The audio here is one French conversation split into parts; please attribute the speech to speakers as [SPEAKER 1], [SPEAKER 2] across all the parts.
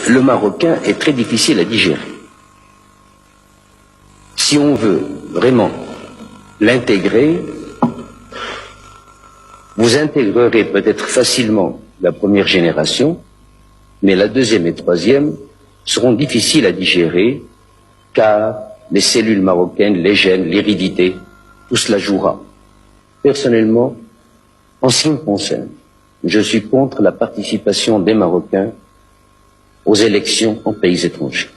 [SPEAKER 1] le marocain est très difficile à digérer. Si on veut vraiment l'intégrer, vous intégrerez peut-être facilement la première génération, mais la deuxième et troisième seront difficiles à digérer, car les cellules marocaines, les gènes, l'hérédité, tout cela jouera. Personnellement, en ce qui me concerne, je suis contre la participation des Marocains aux élections en pays étrangers.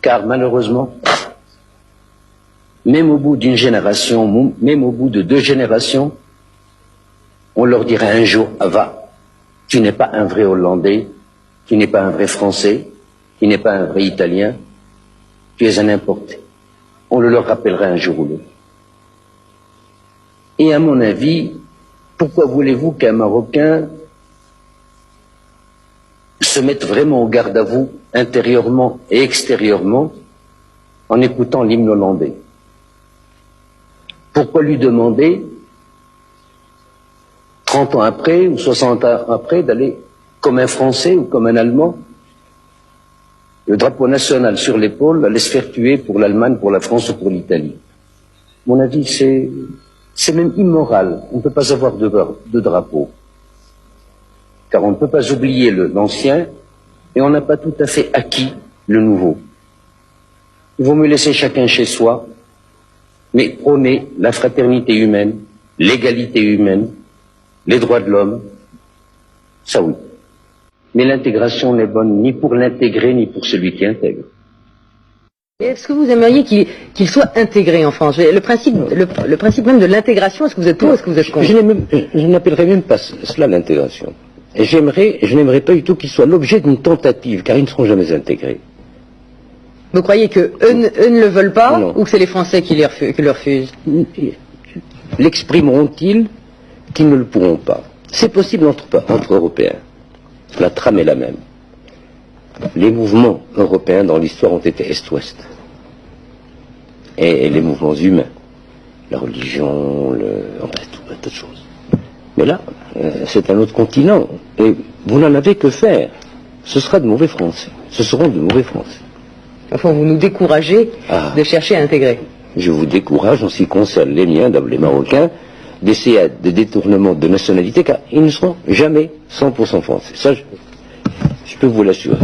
[SPEAKER 1] Car malheureusement, même au bout d'une génération, même au bout de 2 générations, on leur dira un jour, va, tu n'es pas un vrai Hollandais, tu n'es pas un vrai Français, tu n'es pas un vrai Italien, tu es un importé. On le leur rappellera un jour ou l'autre. Et à mon avis, pourquoi voulez-vous qu'un Marocain se mette vraiment au garde à vous, intérieurement et extérieurement, en écoutant l'hymne hollandais? Pourquoi lui demander, 30 ans après ou 60 ans après, d'aller comme un Français ou comme un Allemand, le drapeau national sur l'épaule, aller se faire tuer pour l'Allemagne, pour la France ou pour l'Italie? À mon avis, c'est même immoral. On ne peut pas avoir de drapeau. Car on ne peut pas oublier l'ancien et on n'a pas tout à fait acquis le nouveau. Il vaut mieux laisser chacun chez soi, mais prôner la fraternité humaine, l'égalité humaine, les droits de l'homme, ça oui. Mais l'intégration n'est bonne ni pour l'intégrer, ni pour celui qui intègre.
[SPEAKER 2] Est-ce que vous aimeriez qu'il soit intégré en France? Le principe même de l'intégration, est-ce que vous êtes pour ou est-ce que vous êtes contre?
[SPEAKER 1] Je n'appellerais même pas cela l'intégration. Et je n'aimerais pas du tout qu'il soit l'objet d'une tentative, car ils ne seront jamais intégrés.
[SPEAKER 2] Vous croyez qu'eux ne le veulent pas,
[SPEAKER 1] non,
[SPEAKER 2] ou que c'est les Français qui le refusent?
[SPEAKER 1] L'exprimeront-ils qu'ils ne le pourront pas? C'est possible entre Européens. La trame est la même. Les mouvements européens dans l'histoire ont été Est-Ouest. Et les mouvements humains. La religion, tout un tas de choses. Mais là, c'est un autre continent. Et vous n'en avez que faire. Ce sera de mauvais Français. Ce seront de mauvais Français.
[SPEAKER 2] Enfin, vous nous découragez de chercher à intégrer.
[SPEAKER 1] Je vous décourage, en ce qui concerne les miens, les Marocains, d'essayer des détournements de nationalité, car ils ne seront jamais 100% français. Ça, je peux vous l'assurer.